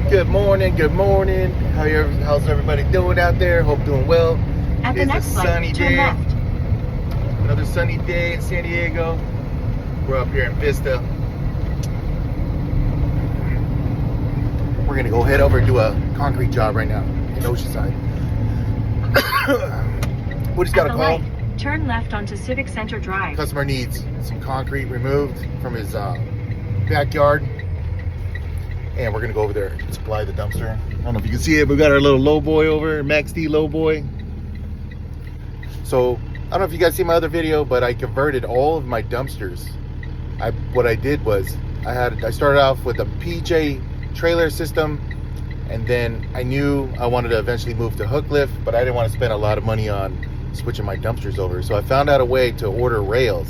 Good morning, good morning. How's everybody doing out there? Hope doing well. At the next light, turn left. Another sunny day in San Diego. We're up here in Vista. We're gonna go head over and do a concrete job right now in Oceanside. We just got a call. Light, turn left onto Civic Center Drive. Customer needs some concrete removed from his backyard. And we're gonna go over there and supply the dumpster. I don't know if you can see it, but we got our little low boy over, Max D low boy. So I don't know if you guys see my other video, but I converted all of my dumpsters. What I did was I started off with a PJ trailer system, and then I knew I wanted to eventually move to Hooklift, but I didn't want to spend a lot of money on switching my dumpsters over. So I found out a way to order rails.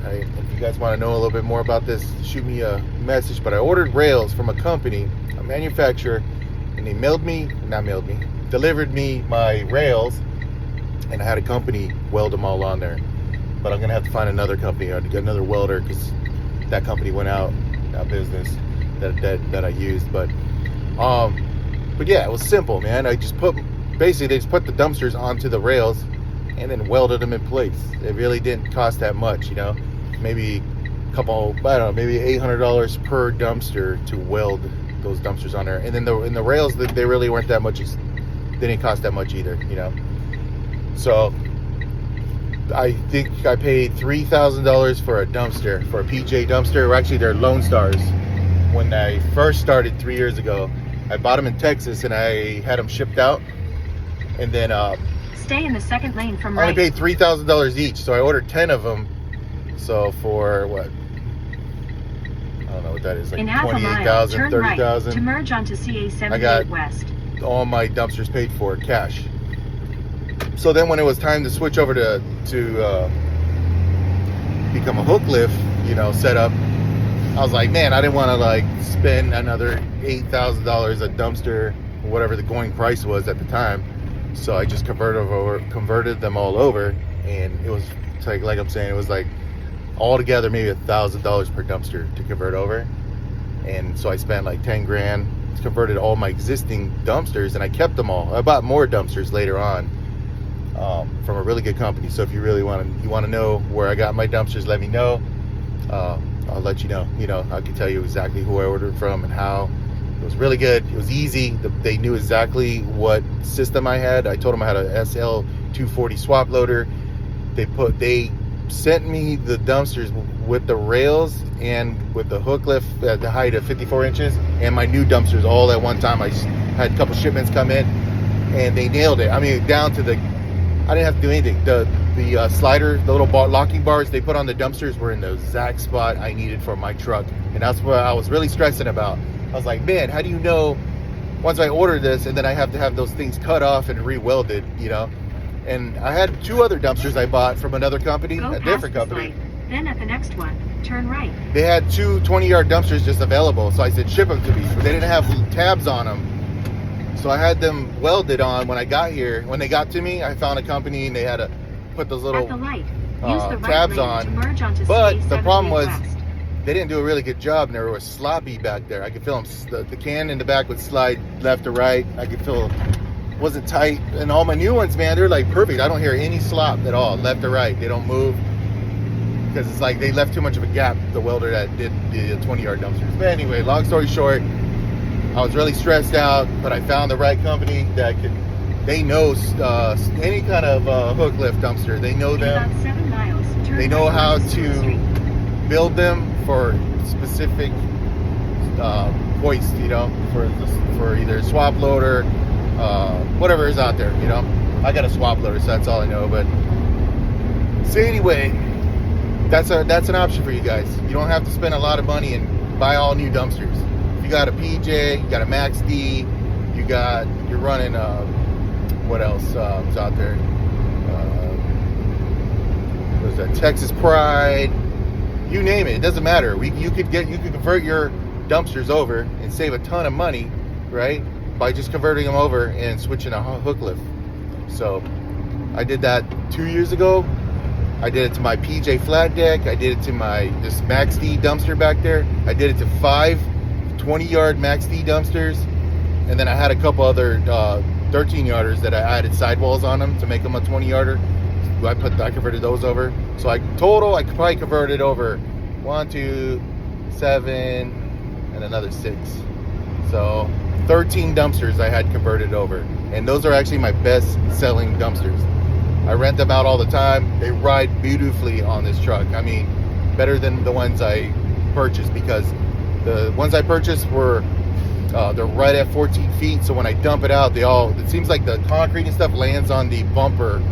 Right? If you guys want to know a little bit more about this, shoot me a message. But I ordered rails from a company, a manufacturer, and they delivered me my rails, and I had a company weld them all on there. But I'm gonna have to find another company or get another welder because that company went out of business that I used. But yeah, it was simple, man. They just put the dumpsters onto the rails and then welded them in place. It really didn't cost that much, you know. Maybe maybe $800 per dumpster to weld those dumpsters on there. And then the rails, they really weren't that much. They didn't cost that much either, you know. So I think I paid $3,000 for a dumpster, for a PJ dumpster. Or actually, they're Lone Stars. When I first started 3 years ago, I bought them in Texas and I had them shipped out. And then stay in the second lane from I right. only paid $3,000 each, so I ordered 10 of them. So for what? I don't know what that is, like 28,000, 30,000. Right to merge onto CA 78 I got West. All my dumpsters paid for cash. So then when it was time to switch over to become a Hooklift, you know, setup, I was like, man, I didn't want to like spend another $8,000 a dumpster, whatever the going price was at the time. So I just converted them all over, and it was like I'm saying, it was like altogether maybe $1,000 per dumpster to convert over. And so I spent like 10 grand, converted all my existing dumpsters, and I kept them all. I bought more dumpsters later on from a really good company. So if you really want to know where I got my dumpsters, let me know. I'll let you know. You know, I can tell you exactly who I ordered from and how. It was really good. It was easy. They knew exactly what system I had. I told them I had a SL 240 swap loader. They sent me the dumpsters with the rails and with the hook lift at the height of 54 inches and my new dumpsters all at one time. I had a couple shipments come in and they nailed it. I mean, down to I didn't have to do anything. The slider, the little locking bars they put on the dumpsters were in the exact spot I needed for my truck. And that's what I was really stressing about. I was like, man, how do you know once I order this and then I have to have those things cut off and re-welded, you know? And I had 2 other dumpsters I bought from another company, a different company. Then at the next one, turn right. They had 2 20-yard dumpsters just available. So I said, ship them to me. But they didn't have tabs on them. So I had them welded on when I got here. When they got to me, I found a company and they had to put those little tabs on. But the problem was they didn't do a really good job, and they were sloppy back there. I could feel them. The can in the back would slide left to right. I could feel it wasn't tight. And all my new ones, man, they're like perfect. I don't hear any slop at all, left to right. They don't move because it's like they left too much of a gap, the welder that did the 20-yard dumpsters. But anyway, long story short, I was really stressed out, but I found the right company that they know any kind of hook lift dumpster. They know them. About 7 miles, they know how to build them for specific hoist, you know, for either swap loader, whatever is out there, you know. I got a swap loader, so that's all I know. But so anyway, that's an option for you guys. You don't have to spend a lot of money and buy all new dumpsters. If you got a PJ, you got a Max D, you're running what else is out there? There's a Texas Pride. You name it. It doesn't matter. You could convert your dumpsters over and save a ton of money, right? By just converting them over and switching a hook lift. So I did that 2 years ago. I did it to my PJ flat deck. I did it to this Max D dumpster back there. I did it to 5 20-yard max D dumpsters, and then I had a couple other 13-yarders that I added sidewalls on them to make them a 20-yarder. I converted those over. So I could probably convert it over 1, 2, 7, and another 6. So 13 dumpsters I had converted over, and those are actually my best selling dumpsters. I rent them out all the time. They ride beautifully on this truck. I mean, better than the ones I purchased, because the ones I purchased were they're right at 14 feet. So when I dump it out, it seems like the concrete and stuff lands on the bumper.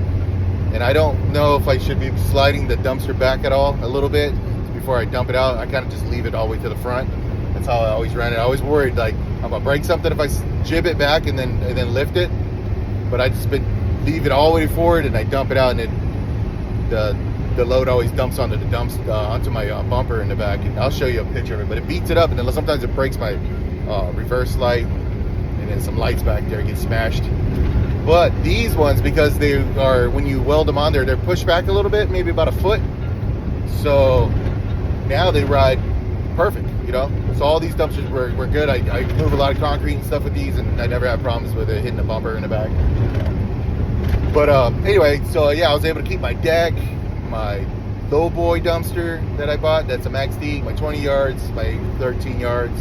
And I don't know if I should be sliding the dumpster back at all a little bit before I dump it out. I kind of just leave it all the way to the front. That's how I always ran it. I always worried like I'm gonna break something if I jib it back and then lift it. But I just leave it all the way forward and I dump it out, and the load always dumps onto onto my bumper in the back. And I'll show you a picture of it. But it beats it up, and then sometimes it breaks my reverse light, and then some lights back there get smashed. But these ones, because they are, when you weld them on there, they're pushed back a little bit, maybe about a foot. So now they ride perfect, you know. So all these dumpsters were good. I move a lot of concrete and stuff with these, and I never had problems with it hitting the bumper in the back. But anyway, so yeah, I was able to keep my deck, my low boy dumpster that I bought, that's a max D, my 20 yards, my 13 yards,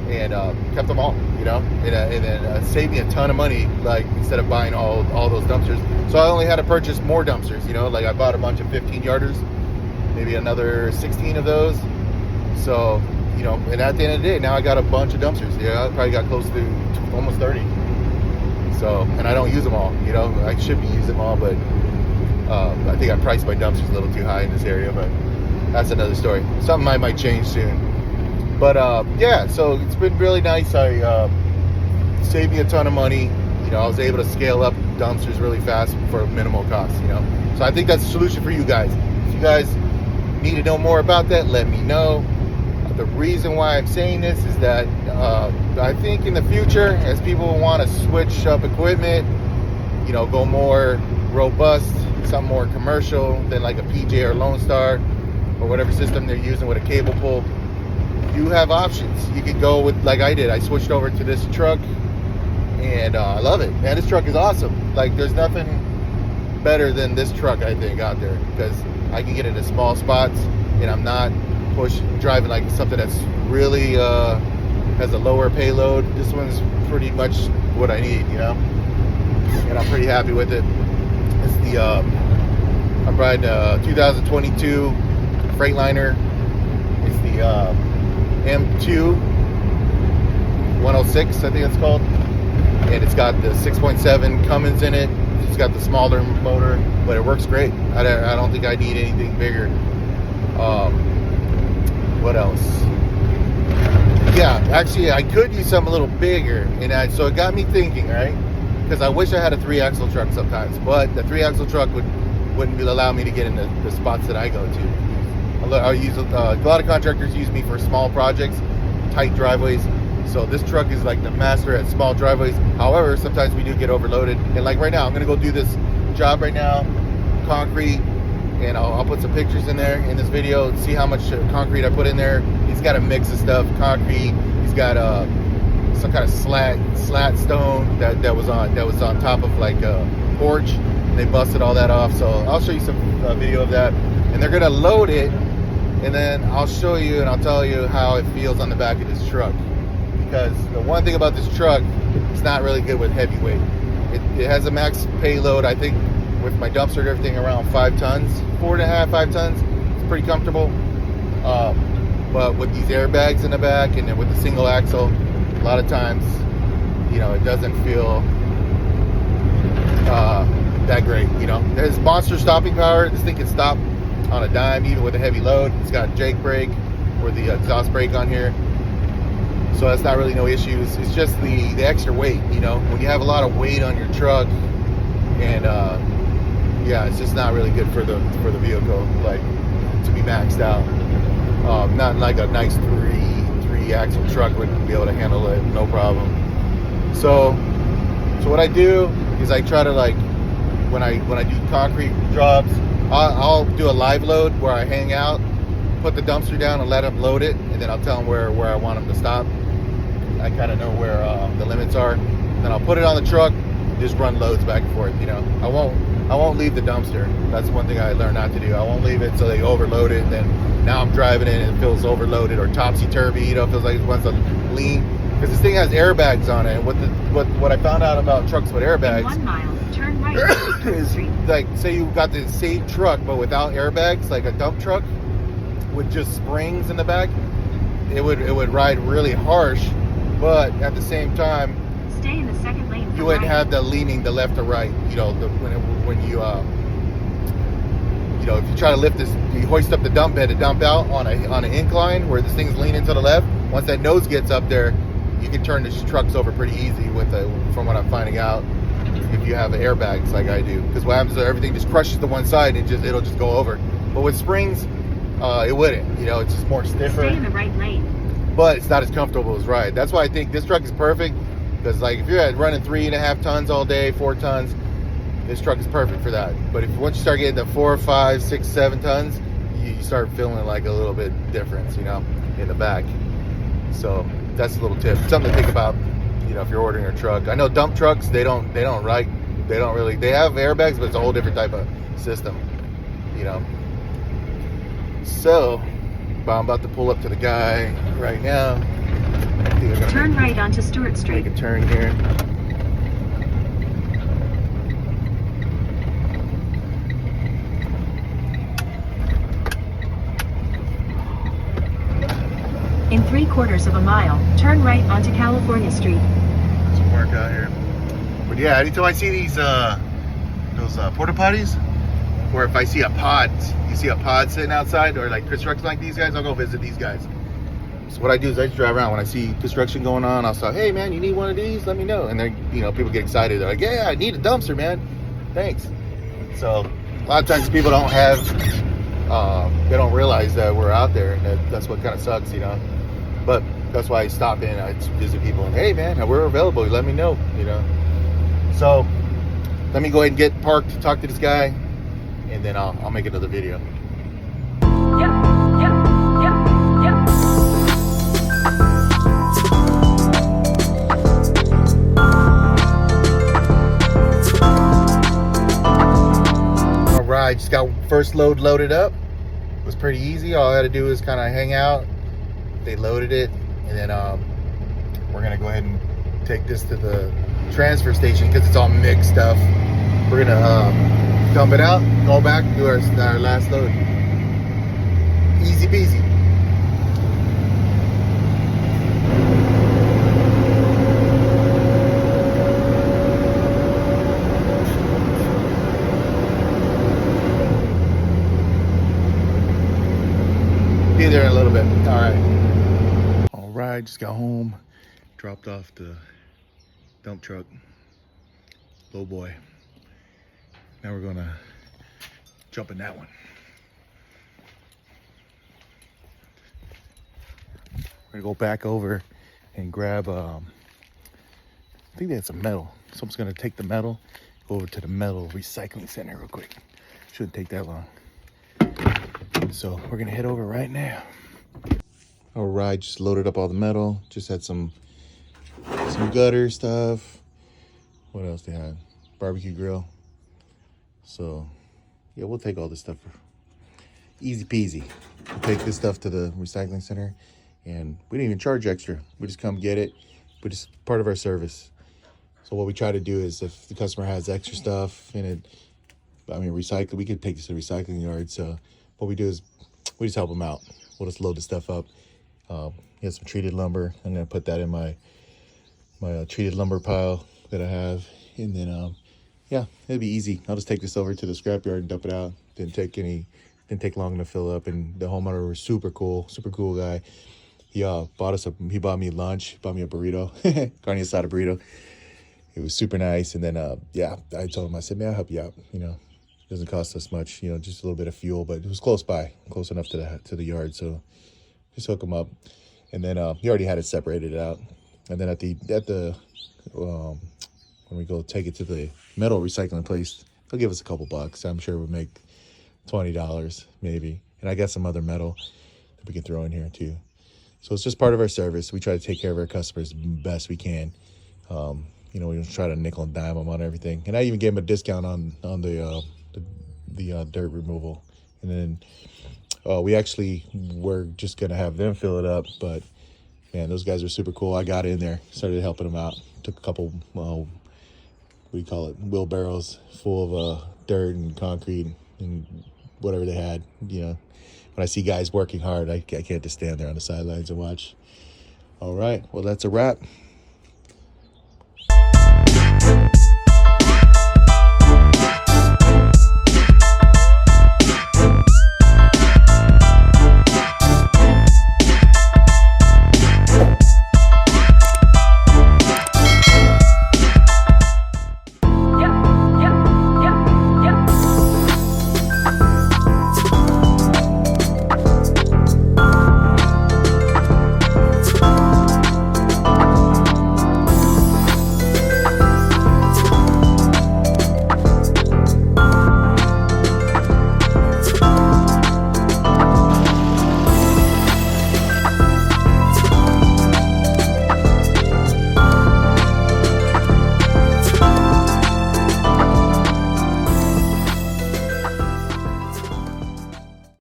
and kept them all, you know, and then saved me a ton of money, like instead of buying all those dumpsters. So I only had to purchase more dumpsters, you know, like I bought a bunch of 15-yarders, maybe another 16 of those. So, you know, and at the end of the day, now I got a bunch of dumpsters. Yeah, I probably got close to almost 30. So, and I don't use them all, you know. I should be using them all, but I think I priced my dumpsters a little too high in this area, but that's another story. Something I might change soon. But yeah, so it's been really nice. I saved me a ton of money. You know, I was able to scale up dumpsters really fast for minimal cost, you know. So I think that's the solution for you guys. If you guys need to know more about that, let me know. The reason why I'm saying this is that I think in the future, as people want to switch up equipment, you know, go more robust, something more commercial than like a PJ or Lone Star or whatever system they're using with a cable pull, you have options. You could go with, like I did, I switched over to this truck, and I love it, man. This truck is awesome. Like, there's nothing better than this truck, I think, out there, because I can get into small spots, and I'm not driving like something that's really has a lower payload. This one's pretty much what I need, you know, and I'm pretty happy with it. It's the I'm riding a 2022 Freightliner. It's the M2 106, I think it's called, and it's got the 6.7 Cummins in it. It's got the smaller motor, but it works great. I don't think I need anything bigger. What else? Yeah, actually, I could use something a little bigger, and so it got me thinking, right? Because I wish I had a 3-axle truck sometimes, but the 3-axle truck wouldn't allow me to get in the spots that I go to. I use a lot of contractors use me for small projects, tight driveways. So this truck is like the master at small driveways. However, sometimes we do get overloaded, and like right now, I'm gonna go do this job right now, concrete. And I'll put some pictures in there in this video and see how much concrete I put in there. He's got a mix of stuff, concrete. He's got some kind of slat stone that was on top of like a porch. And they busted all that off. So I'll show you some video of that. And they're gonna load it, and then I'll show you and I'll tell you how it feels on the back of this truck. Because the one thing about this truck, it's not really good with heavy weight. It has a max payload, I think, with my dumpster and everything, around 5 tons, 4.5, 5 tons. It's pretty comfortable. But with these airbags in the back and then with the single axle, a lot of times, you know, it doesn't feel that great, you know. There's monster stopping power. This thing can stop on a dime, even with a heavy load. It's got Jake brake or the exhaust brake on here. So that's not really no issues. It's just the extra weight, you know. When you have a lot of weight on your truck, and yeah, it's just not really good for the vehicle, like, to be maxed out. Not like a nice three axle truck would be able to handle it, no problem. So what I do is I try to, like, when I do concrete jobs, I'll do a live load where I hang out, put the dumpster down and let them load it, and then I'll tell them where I want them to stop. I kind of know where the limits are. Then I'll put it on the truck, just run loads back and forth. You know, I won't leave the dumpster. That's one thing I learned not to do. I won't leave it so they overload it. And then now I'm driving it and it feels overloaded or topsy-turvy. You know, it feels like it wants to lean. Because this thing has airbags on it. What I found out about trucks with airbags. In 1 mile, turn right is Street. like, say you got the same truck but without airbags, like a dump truck with just springs in the back, it would ride really harsh, but at the same time Stay in the second lane from you wouldn't right. have the leaning the left or right. You know, when you you know, if you try to lift this, you hoist up the dump bed to dump out on an incline where this thing's leaning to the left. Once that nose gets up there, you can turn the trucks over pretty easy from what I'm finding out, if you have airbags like I do. Because what happens is everything just crushes to one side and it'll just go over. But with springs, it wouldn't. You know, it's just more stiffer. Stay in the right lane. But it's not as comfortable as ride. That's why I think this truck is perfect. Because like if you're running 3.5 tons all day, 4 tons, this truck is perfect for that. But once you start getting to 4, 5, 6, 7 tons, you start feeling like a little bit difference, you know, in the back. So that's a little tip, something to think about, you know, if you're ordering a truck. I know dump trucks, they have airbags, but it's a whole different type of system, you know. So I'm about to pull up to the guy right now. I think we're gonna Turn right onto Stewart Street. make a turn here. In 3/4 of a mile, turn right onto California Street. Some work out here. But yeah, anytime I see these those porta potties, or if I see a pod, you see a pod sitting outside, or like construction like these guys, I'll go visit these guys. So what I do is I just drive around when I see construction going on. I'll say, hey man, you need one of these? Let me know. And then, you know, people get excited. They're like, yeah, I need a dumpster, man. Thanks. So a lot of times people don't have, they don't realize that we're out there, and that's what kind of sucks, you know. But that's why I stop in. I just visit people and, hey man, we're available. Let me know, you know. So let me go ahead and get parked, talk to this guy, and then I'll make another video. All right, just got first load loaded up. It was pretty easy. All I had to do is kind of hang out. They loaded it, and then we're gonna go ahead and take this to the transfer station because it's all mixed stuff. We're gonna dump it out, go back, do our last load. Easy peasy. Be there in a little bit. All right. All right, just got home, dropped off the dump truck. Oh boy. Now we're gonna jump in that one. We're gonna go back over and grab, I think that's some metal. So I'm just gonna take the metal, go over to the metal recycling center real quick. Shouldn't take that long. So we're gonna head over right now. All right, just loaded up all the metal. Just had some gutter stuff. What else they had? Barbecue grill. So yeah, we'll take all this stuff. Easy peasy. We'll take this stuff to the recycling center, and we didn't even charge extra. We just come get it, but it's part of our service. So what we try to do is, if the customer has extra stuff in it, recycle, we could take this to the recycling yard. So what we do is we just help them out. We'll just load the stuff up. He has some treated lumber. I'm gonna put that in my treated lumber pile that I have, and then yeah, it'll be easy. I'll just take this over to the scrapyard and dump it out. Didn't take long to fill up, and the homeowner was super cool guy. He bought me lunch, bought me a burrito, carne asada burrito. It was super nice. And then yeah, I told him, I said, man, I'll help you out. You know, it doesn't cost us much, you know, just a little bit of fuel, but it was close enough to the yard. So just hook him up. And then he already had it separated out. And then at the when we go take it to the metal recycling place, they'll give us a couple bucks. I'm sure we'll make $20 maybe. And I got some other metal that we can throw in here too. So it's just part of our service. We try to take care of our customers the best we can. We don't try to nickel and dime them on everything. And I even gave them a discount on the dirt removal. And then we actually were just gonna have them fill it up, but man, those guys are super cool. I got in there, started helping them out. Took a couple, wheelbarrows full of dirt and concrete and whatever they had. When I see guys working hard, I can't just stand there on the sidelines and watch. All right, well, that's a wrap.